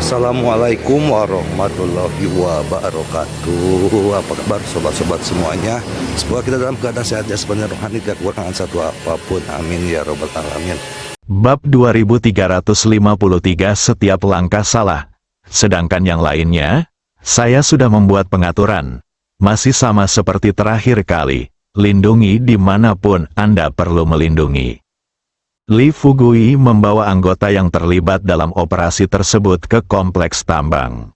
Assalamualaikum warahmatullahi wabarakatuh. Apa kabar sobat-sobat semuanya? Semoga kita dalam keadaan sehat jasmani rohani, tidak kekurangan satu apapun. Amin ya robbal alamin. Bab 2353 setiap langkah salah. Sedangkan yang lainnya, saya sudah membuat pengaturan. Masih sama seperti terakhir kali, lindungi dimanapun Anda perlu melindungi. Li Fugui membawa anggota yang terlibat dalam operasi tersebut ke kompleks tambang.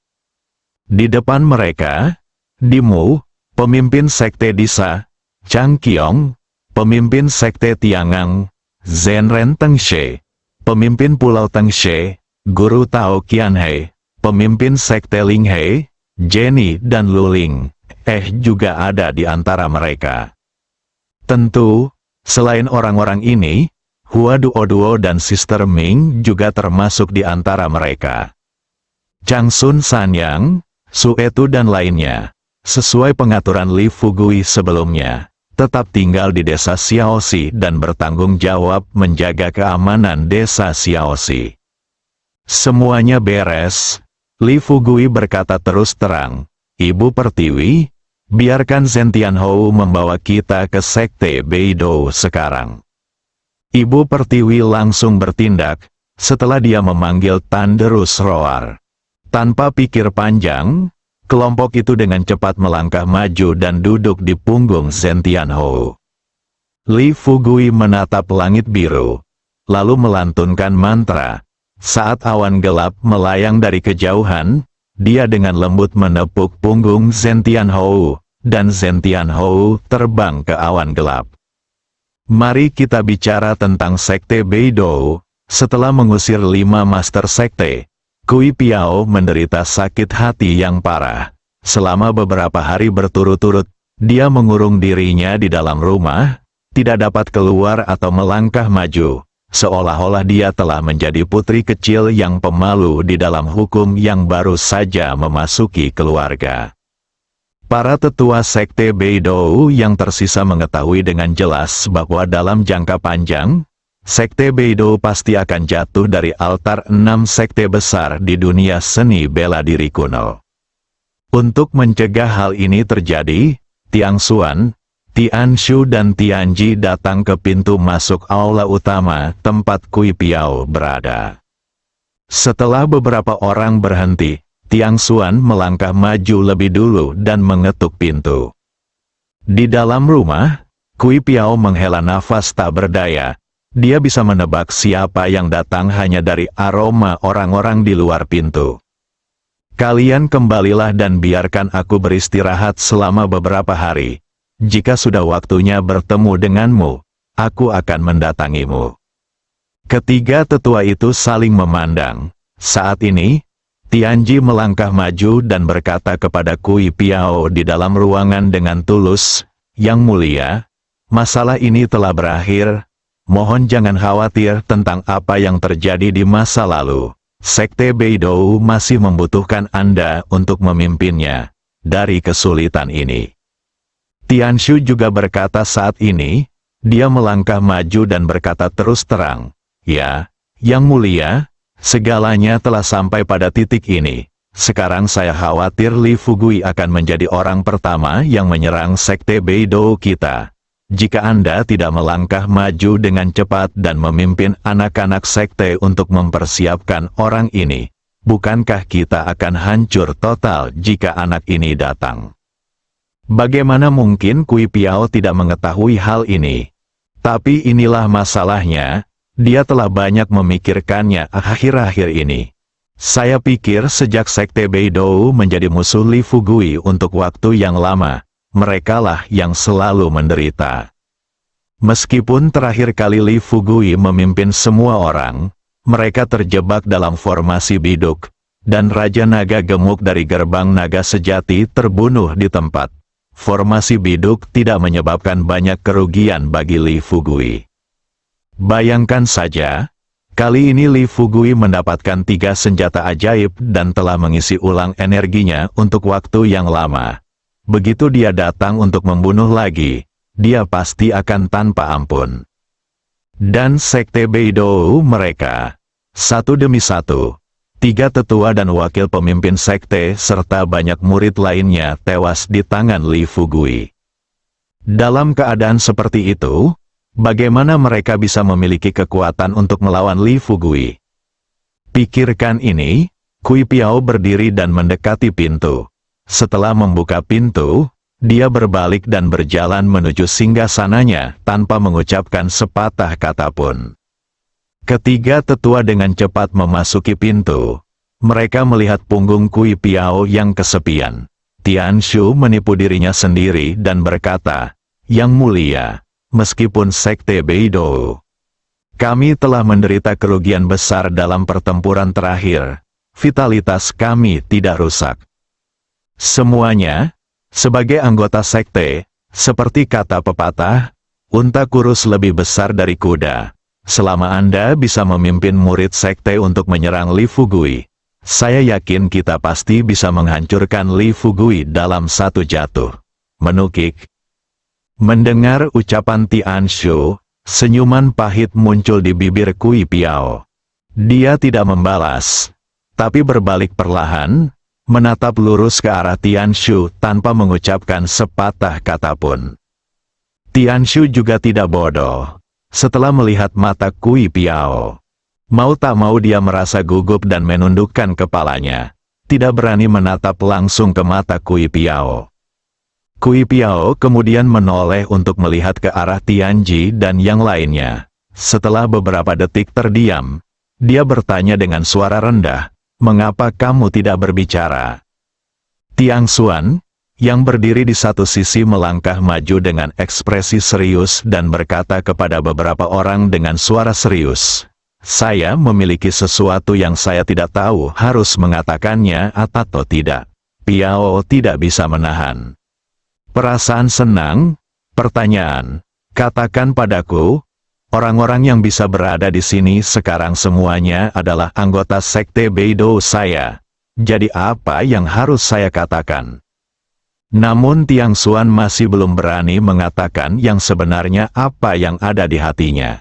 Di depan mereka, Dimu, pemimpin sekte Disa, Chang Qiong, pemimpin sekte Tiangang, Zenren Tengshe, pemimpin Pulau Tengshe, Guru Tao Qianhe, pemimpin sekte Linghe, Jenny dan Luling, juga ada di antara mereka. Tentu, selain orang-orang ini, Hua Duo dan Sister Ming juga termasuk di antara mereka. Chang Sun Sanyang, Su Etu dan lainnya, sesuai pengaturan Li Fugui sebelumnya, tetap tinggal di desa Xiaoxi dan bertanggung jawab menjaga keamanan desa Xiaoxi. Semuanya beres, Li Fugui berkata terus terang, Ibu Pertiwi, biarkan Zhen Tianhou membawa kita ke sekte Beidou sekarang. Ibu Pertiwi langsung bertindak, setelah dia memanggil Thunderous Roar. Tanpa pikir panjang, kelompok itu dengan cepat melangkah maju dan duduk di punggung Zhen Tianhou. Li Fugui menatap langit biru, lalu melantunkan mantra. Saat awan gelap melayang dari kejauhan, dia dengan lembut menepuk punggung Zhen Tianhou, dan Zhen Tianhou terbang ke awan gelap. Mari kita bicara tentang sekte Beidou. Setelah mengusir 5 master sekte, Kui Piao menderita sakit hati yang parah. Selama beberapa hari berturut-turut, dia mengurung dirinya di dalam rumah, tidak dapat keluar atau melangkah maju, seolah-olah dia telah menjadi putri kecil yang pemalu di dalam hukum yang baru saja memasuki keluarga. Para tetua sekte Beidou yang tersisa mengetahui dengan jelas bahwa dalam jangka panjang, sekte Beidou pasti akan jatuh dari altar 6 sekte besar di dunia seni bela diri kuno. Untuk mencegah hal ini terjadi, Tiang Xuan, Tian Shu dan Tianji datang ke pintu masuk aula utama tempat Kui Piao berada. Setelah beberapa orang berhenti, Tiang Xuan melangkah maju lebih dulu dan mengetuk pintu. Di dalam rumah, Kui Piao menghela nafas tak berdaya. Dia bisa menebak siapa yang datang hanya dari aroma orang-orang di luar pintu. Kalian kembalilah dan biarkan aku beristirahat selama beberapa hari. Jika sudah waktunya bertemu denganmu, aku akan mendatangimu. Ketiga tetua itu saling memandang. Saat ini, Tianji melangkah maju dan berkata kepada Kui Piao di dalam ruangan dengan tulus, Yang mulia, masalah ini telah berakhir, mohon jangan khawatir tentang apa yang terjadi di masa lalu. Sekte Beidou masih membutuhkan Anda untuk memimpinnya dari kesulitan ini. Tianshu juga berkata saat ini, dia melangkah maju dan berkata terus terang, Ya, Yang mulia, segalanya telah sampai pada titik ini. Sekarang saya khawatir Li Fugui akan menjadi orang pertama yang menyerang sekte Beidou kita. Jika Anda tidak melangkah maju dengan cepat dan memimpin anak-anak sekte untuk mempersiapkan orang ini, bukankah kita akan hancur total jika anak ini datang? Bagaimana mungkin Kui Piao tidak mengetahui hal ini? Tapi inilah masalahnya. Dia telah banyak memikirkannya akhir-akhir ini. Saya pikir sejak sekte Beidou menjadi musuh Li Fugui untuk waktu yang lama, merekalah yang selalu menderita. Meskipun terakhir kali Li Fugui memimpin semua orang, mereka terjebak dalam formasi biduk, dan Raja Naga Gemuk dari Gerbang Naga Sejati terbunuh di tempat. Formasi biduk tidak menyebabkan banyak kerugian bagi Li Fugui. Bayangkan saja, kali ini Li Fugui mendapatkan 3 senjata ajaib dan telah mengisi ulang energinya untuk waktu yang lama. Begitu dia datang untuk membunuh lagi, dia pasti akan tanpa ampun. Dan sekte Beidou mereka, satu demi satu, 3 tetua dan wakil pemimpin sekte serta banyak murid lainnya tewas di tangan Li Fugui. Dalam keadaan seperti itu, bagaimana mereka bisa memiliki kekuatan untuk melawan Li Fugui? Pikirkan ini, Kui Piao berdiri dan mendekati pintu. Setelah membuka pintu, dia berbalik dan berjalan menuju singgasananya tanpa mengucapkan sepatah kata pun. Ketiga tetua dengan cepat memasuki pintu. Mereka melihat punggung Kui Piao yang kesepian. Tian Shu menipu dirinya sendiri dan berkata, "Yang mulia, meskipun sekte Beidou, kami telah menderita kerugian besar dalam pertempuran terakhir. Vitalitas kami tidak rusak. Semuanya, sebagai anggota sekte, seperti kata pepatah, unta kurus lebih besar dari kuda. Selama Anda bisa memimpin murid sekte untuk menyerang Li Fugui, saya yakin kita pasti bisa menghancurkan Li Fugui dalam satu jatuh." Menukik. Mendengar ucapan Tian Shu, senyuman pahit muncul di bibir Kui Piao. Dia tidak membalas, tapi berbalik perlahan, menatap lurus ke arah Tian Shu tanpa mengucapkan sepatah kata pun. Tian Shu juga tidak bodoh. Setelah melihat mata Kui Piao, mau tak mau dia merasa gugup dan menundukkan kepalanya, tidak berani menatap langsung ke mata Kui Piao. Kui Piao kemudian menoleh untuk melihat ke arah Tianji dan yang lainnya. Setelah beberapa detik terdiam, dia bertanya dengan suara rendah, "Mengapa kamu tidak berbicara?" Tiang Xuan, yang berdiri di satu sisi melangkah maju dengan ekspresi serius dan berkata kepada beberapa orang dengan suara serius, "Saya memiliki sesuatu yang saya tidak tahu harus mengatakannya atau tidak." Piao tidak bisa menahan perasaan senang. Pertanyaan, "Katakan padaku, orang-orang yang bisa berada di sini sekarang semuanya adalah anggota sekte Beidou saya. Jadi apa yang harus saya katakan?" Namun Tiang Xuan masih belum berani mengatakan yang sebenarnya apa yang ada di hatinya.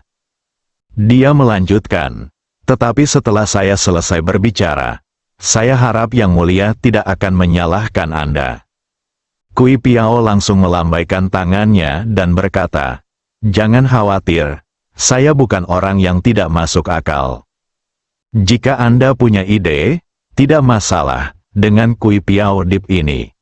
Dia melanjutkan, "Tetapi setelah saya selesai berbicara, saya harap Yang Mulia tidak akan menyalahkan Anda." Kui Piao langsung melambaikan tangannya dan berkata, "Jangan khawatir, saya bukan orang yang tidak masuk akal. Jika Anda punya ide, tidak masalah dengan Kui Piao Dip ini."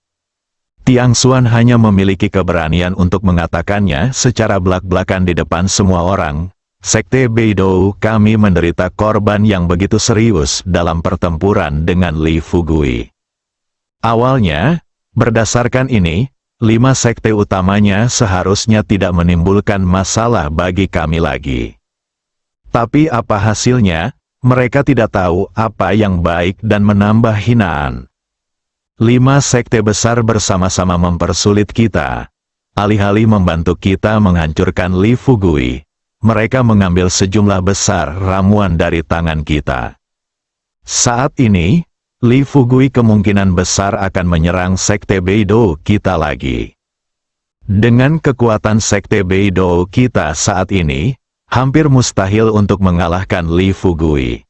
Tiang Xuan hanya memiliki keberanian untuk mengatakannya secara belak-belakan di depan semua orang. "Sekte Beidou kami menderita korban yang begitu serius dalam pertempuran dengan Li Fugui. Awalnya, berdasarkan ini, 5 sekte utamanya seharusnya tidak menimbulkan masalah bagi kami lagi. Tapi apa hasilnya? Mereka tidak tahu apa yang baik dan menambah hinaan. 5 sekte besar bersama-sama mempersulit kita. Alih-alih membantu kita menghancurkan Li Fugui, mereka mengambil sejumlah besar ramuan dari tangan kita. Saat ini, Li Fugui kemungkinan besar akan menyerang sekte Beidou kita lagi. Dengan kekuatan sekte Beidou kita saat ini, hampir mustahil untuk mengalahkan Li Fugui.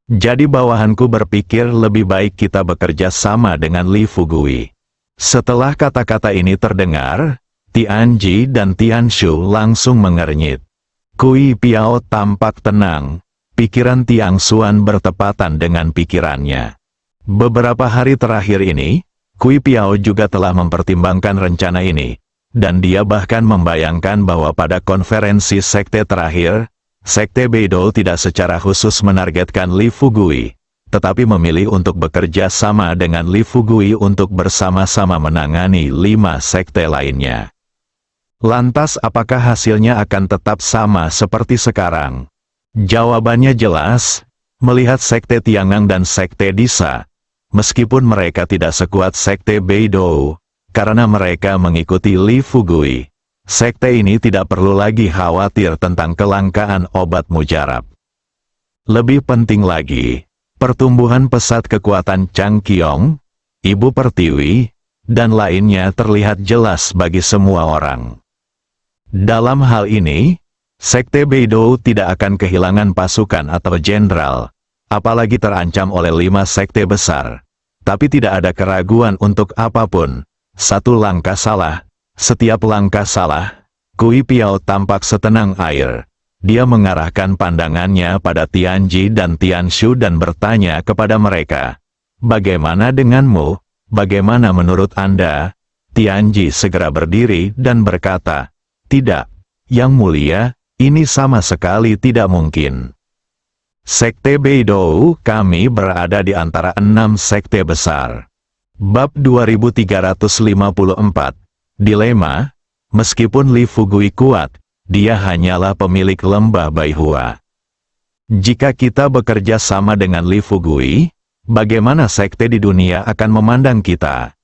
Jadi bawahanku berpikir lebih baik kita bekerja sama dengan Li Fugui." Setelah kata-kata ini terdengar, Tianji dan Tian Shu langsung mengernyit. Kui Piao tampak tenang. Pikiran Tiang Xuan bertepatan dengan pikirannya. Beberapa hari terakhir ini, Kui Piao juga telah mempertimbangkan rencana ini, dan dia bahkan membayangkan bahwa pada konferensi sekte terakhir, sekte Beidou tidak secara khusus menargetkan Li Fugui, tetapi memilih untuk bekerja sama dengan Li Fugui untuk bersama-sama menangani 5 sekte lainnya. Lantas apakah hasilnya akan tetap sama seperti sekarang? Jawabannya jelas, melihat sekte Tiangang dan sekte Disa, meskipun mereka tidak sekuat sekte Beidou, karena mereka mengikuti Li Fugui, sekte ini tidak perlu lagi khawatir tentang kelangkaan obat mujarab. Lebih penting lagi, pertumbuhan pesat kekuatan Chang Qiong, Ibu Pertiwi, dan lainnya terlihat jelas bagi semua orang. Dalam hal ini, sekte Beidou tidak akan kehilangan pasukan atau jenderal, apalagi terancam oleh 5 sekte besar. Tapi tidak ada keraguan untuk apapun. Satu langkah salah, setiap langkah salah. Kui Piao tampak setenang air. Dia mengarahkan pandangannya pada Tianji dan Tianshu dan bertanya kepada mereka, "Bagaimana denganmu? Bagaimana menurut Anda?" Tianji segera berdiri dan berkata, "Tidak, Yang Mulia, ini sama sekali tidak mungkin. Sekte Beidou, kami berada di antara 6 sekte besar." Bab 2354. Dilema. Meskipun Li Fugui kuat, dia hanyalah pemilik lembah Baihua. Jika kita bekerja sama dengan Li Fugui, bagaimana sekte di dunia akan memandang kita?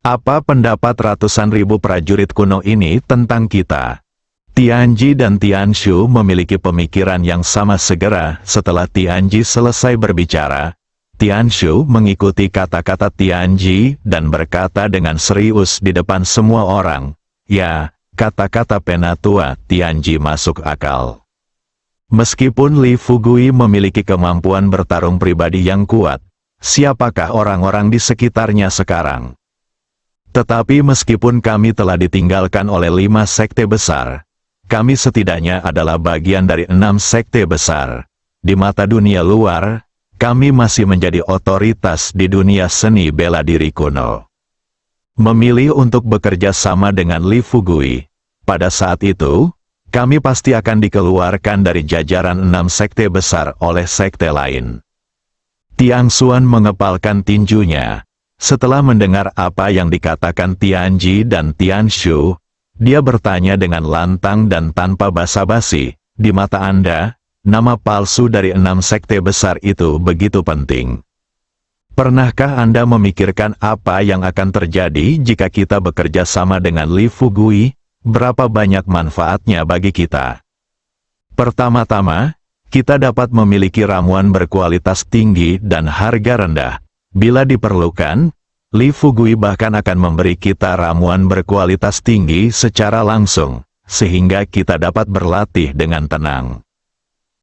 Apa pendapat ratusan ribu prajurit kuno ini tentang kita? Tianji dan Tianshu memiliki pemikiran yang sama. Segera setelah Tianji selesai berbicara, Tianshu mengikuti kata-kata Tianji dan berkata dengan serius di depan semua orang, "Ya, kata-kata penatua Tianji masuk akal." Meskipun Li Fugui memiliki kemampuan bertarung pribadi yang kuat, siapakah orang-orang di sekitarnya sekarang? Tetapi meskipun kami telah ditinggalkan oleh 5 sekte besar, kami setidaknya adalah bagian dari 6 sekte besar. Di mata dunia luar, kami masih menjadi otoritas di dunia seni bela diri kuno. Memilih untuk bekerja sama dengan Li Fugui, pada saat itu, kami pasti akan dikeluarkan dari jajaran 6 sekte besar oleh sekte lain. Tiang Xuan mengepalkan tinjunya. Setelah mendengar apa yang dikatakan Tianji dan Tianshu, dia bertanya dengan lantang dan tanpa basa-basi, "Di mata Anda, nama palsu dari 6 sekte besar itu begitu penting. Pernahkah Anda memikirkan apa yang akan terjadi jika kita bekerja sama dengan Li Fugui? Berapa banyak manfaatnya bagi kita? Pertama-tama, kita dapat memiliki ramuan berkualitas tinggi dan harga rendah. Bila diperlukan, Li Fugui bahkan akan memberi kita ramuan berkualitas tinggi secara langsung, sehingga kita dapat berlatih dengan tenang.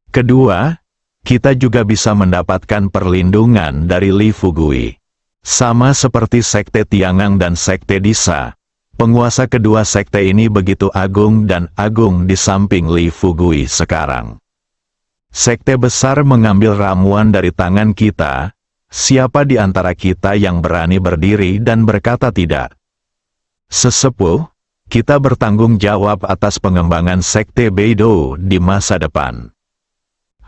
Kedua, kita juga bisa mendapatkan perlindungan dari Li Fugui. Sama seperti sekte Tiangang dan sekte Disa, penguasa kedua sekte ini begitu agung dan agung di samping Li Fugui sekarang. Sekte besar mengambil ramuan dari tangan kita. Siapa di antara kita yang berani berdiri dan berkata tidak? Sesepuh, kita bertanggung jawab atas pengembangan sekte Beidou di masa depan.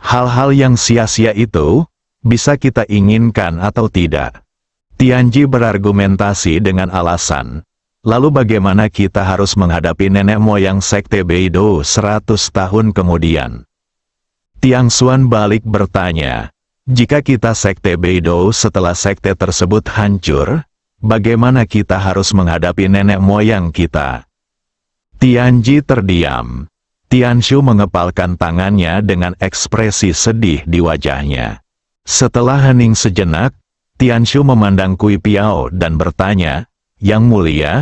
Hal-hal yang sia-sia itu, bisa kita inginkan atau tidak. Tianji berargumentasi dengan alasan, lalu bagaimana kita harus menghadapi nenek moyang sekte Beidou 100 tahun kemudian? Tiang Xuan balik bertanya, jika kita sekte Beidou setelah sekte tersebut hancur, bagaimana kita harus menghadapi nenek moyang kita? Tianji terdiam. Tianshu mengepalkan tangannya dengan ekspresi sedih di wajahnya. Setelah hening sejenak, Tianshu memandang Kui Piao dan bertanya, "Yang Mulia,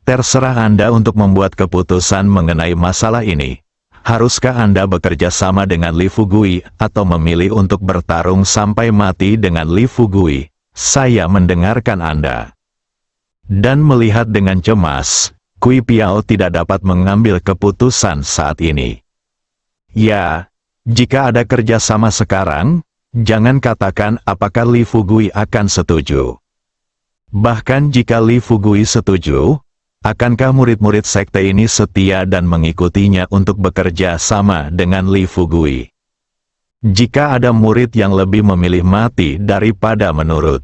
terserah Anda untuk membuat keputusan mengenai masalah ini. Haruskah Anda bekerja sama dengan Li Fugui atau memilih untuk bertarung sampai mati dengan Li Fugui? Saya mendengarkan Anda." Dan melihat dengan cemas, Kui Piao tidak dapat mengambil keputusan saat ini. Ya, jika ada kerjasama sekarang, jangan katakan apakah Li Fugui akan setuju. Bahkan jika Li Fugui setuju, akankah murid-murid sekte ini setia dan mengikutinya untuk bekerja sama dengan Li Fugui? Jika ada murid yang lebih memilih mati daripada menurut,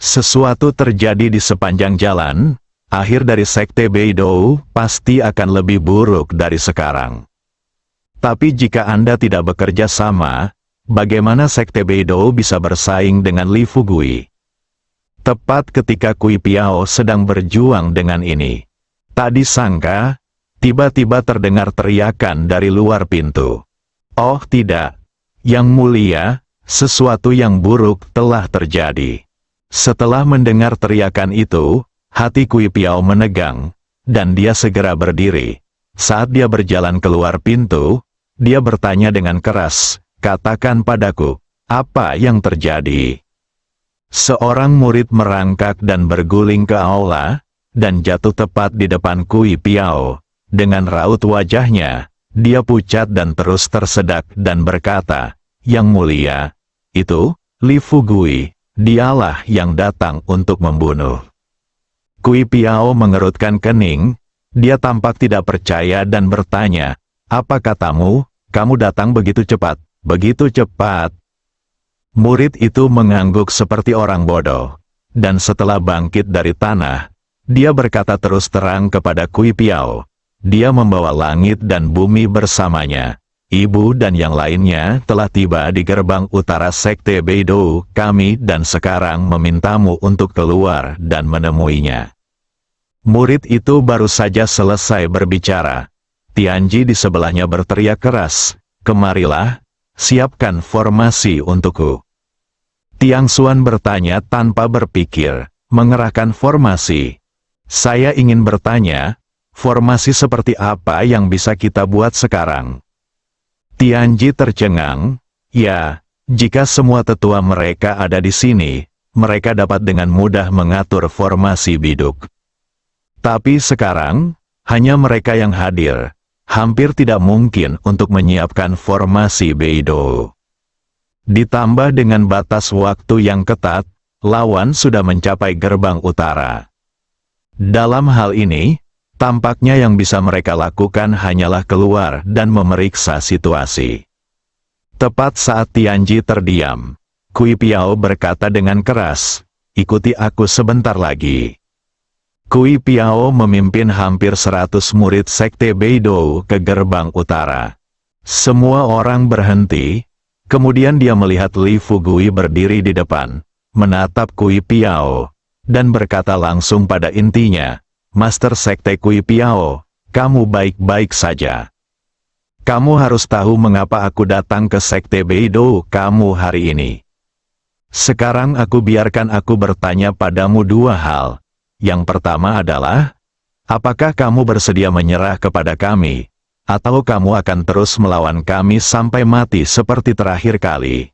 sesuatu terjadi di sepanjang jalan, akhir dari sekte Beidou pasti akan lebih buruk dari sekarang. Tapi jika Anda tidak bekerja sama, bagaimana sekte Beidou bisa bersaing dengan Li Fugui? Tepat ketika Kui Piao sedang berjuang dengan ini, tak disangka, tiba-tiba terdengar teriakan dari luar pintu. "Oh tidak, Yang Mulia, sesuatu yang buruk telah terjadi." Setelah mendengar teriakan itu, hati Kui Piao menegang, dan dia segera berdiri. Saat dia berjalan keluar pintu, dia bertanya dengan keras, "Katakan padaku, Apa yang terjadi? Seorang murid merangkak dan berguling ke aula, dan jatuh tepat di depan Kui Piao. Dengan raut wajahnya, dia pucat dan terus tersedak dan berkata, "Yang mulia, itu, Li Fugui, dialah yang datang untuk membunuh." Kui Piao mengerutkan kening, dia tampak tidak percaya dan bertanya, "Apa katamu, kamu datang begitu cepat, begitu cepat?" Murid itu mengangguk seperti orang bodoh, dan setelah bangkit dari tanah, dia berkata terus terang kepada Kui Piao, dia membawa langit dan bumi bersamanya. Ibu dan yang lainnya telah tiba di gerbang utara Sekte Beidou kami dan sekarang memintamu untuk keluar dan menemuinya. Murid itu baru saja selesai berbicara. Tianji di sebelahnya berteriak keras, "Kemarilah, siapkan formasi untukku." Tiang Xuan bertanya tanpa berpikir, mengerahkan formasi. Saya ingin bertanya, formasi seperti apa yang bisa kita buat sekarang? Tianji tercengang, ya, jika semua tetua mereka ada di sini, mereka dapat dengan mudah mengatur formasi biduk. Tapi sekarang, hanya mereka yang hadir. Hampir tidak mungkin untuk menyiapkan formasi Beidou. Ditambah dengan batas waktu yang ketat, lawan sudah mencapai gerbang utara. Dalam hal ini, tampaknya yang bisa mereka lakukan hanyalah keluar dan memeriksa situasi. Tepat saat Tianji terdiam, Kui Piao berkata dengan keras, "Ikuti aku sebentar lagi." Kui Piao memimpin hampir 100 murid Sekte Beidou ke gerbang utara. Semua orang berhenti, kemudian dia melihat Li Fugui berdiri di depan, menatap Kui Piao, dan berkata langsung pada intinya, "Master Sekte Kui Piao, kamu baik-baik saja. Kamu harus tahu mengapa aku datang ke Sekte Beidou kamu hari ini. Sekarang biarkan aku bertanya padamu dua hal. Yang pertama adalah, apakah kamu bersedia menyerah kepada kami, atau kamu akan terus melawan kami sampai mati seperti terakhir kali?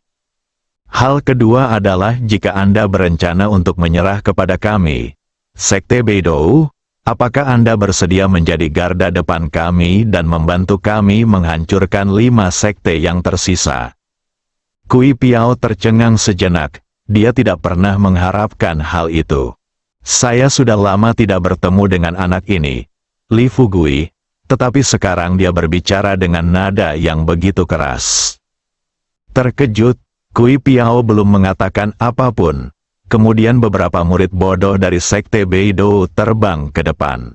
Hal kedua adalah jika Anda berencana untuk menyerah kepada kami, Sekte Beidou, apakah Anda bersedia menjadi garda depan kami dan membantu kami menghancurkan 5 sekte yang tersisa?" Kui Piao tercengang sejenak, dia tidak pernah mengharapkan hal itu. "Saya sudah lama tidak bertemu dengan anak ini, Li Fugui, tetapi sekarang dia berbicara dengan nada yang begitu keras." Terkejut, Kui Piao belum mengatakan apapun. Kemudian beberapa murid bodoh dari Sekte Beidou terbang ke depan.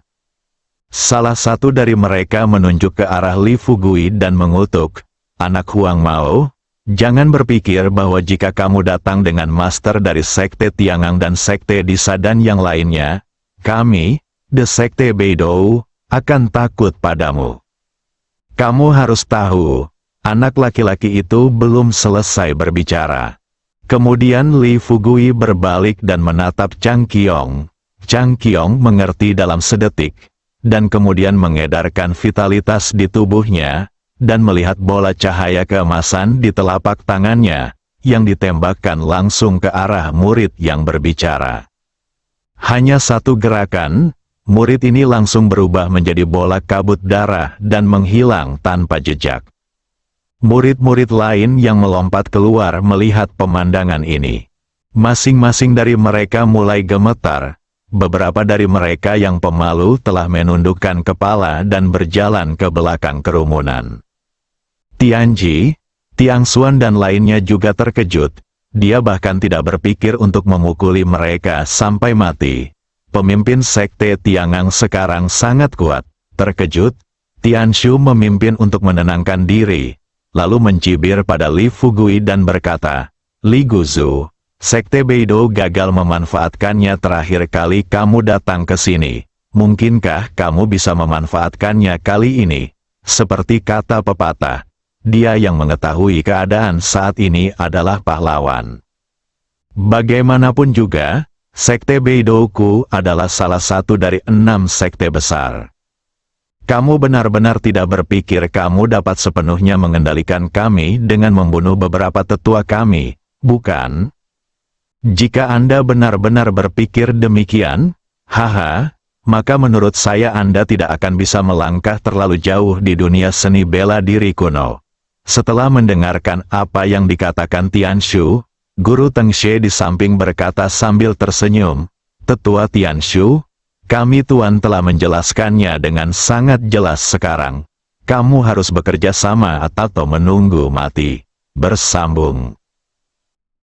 Salah satu dari mereka menunjuk ke arah Li Fugui dan mengutuk, "Anak Huang Mao, jangan berpikir bahwa jika kamu datang dengan master dari Sekte Tiangang dan Sekte Disa dan yang lainnya, kami, The Sekte Beidou, akan takut padamu. Kamu harus tahu, anak laki-laki itu belum selesai berbicara." Kemudian Li Fugui berbalik dan menatap Chang Qiong. Chang Qiong mengerti dalam sedetik, dan kemudian mengedarkan vitalitas di tubuhnya, dan melihat bola cahaya keemasan di telapak tangannya, yang ditembakkan langsung ke arah murid yang berbicara. Hanya satu gerakan, murid ini langsung berubah menjadi bola kabut darah dan menghilang tanpa jejak. Murid-murid lain yang melompat keluar melihat pemandangan ini. Masing-masing dari mereka mulai gemetar. Beberapa dari mereka yang pemalu telah menundukkan kepala dan berjalan ke belakang kerumunan. Tianji, Tiang Xuan dan lainnya juga terkejut. Dia bahkan tidak berpikir untuk memukuli mereka sampai mati. Pemimpin Sekte Tiangang sekarang sangat kuat. Terkejut, Tianshu memimpin untuk menenangkan diri, lalu mencibir pada Li Fugui dan berkata, "Li Guzu, Sekte Beidou gagal memanfaatkannya terakhir kali kamu datang ke sini. Mungkinkah kamu bisa memanfaatkannya kali ini?" Seperti kata pepatah, dia yang mengetahui keadaan saat ini adalah pahlawan. Bagaimanapun juga, Sekte Beidouku adalah salah satu dari 6 sekte besar. Kamu benar-benar tidak berpikir kamu dapat sepenuhnya mengendalikan kami dengan membunuh beberapa tetua kami, bukan? Jika Anda benar-benar berpikir demikian, haha, maka menurut saya Anda tidak akan bisa melangkah terlalu jauh di dunia seni bela diri kuno. Setelah mendengarkan apa yang dikatakan Tianshu, Guru Tengshe di samping berkata sambil tersenyum, "Tetua Tianshu, kami Tuan telah menjelaskannya dengan sangat jelas sekarang. Kamu harus bekerja sama atau menunggu mati." Bersambung.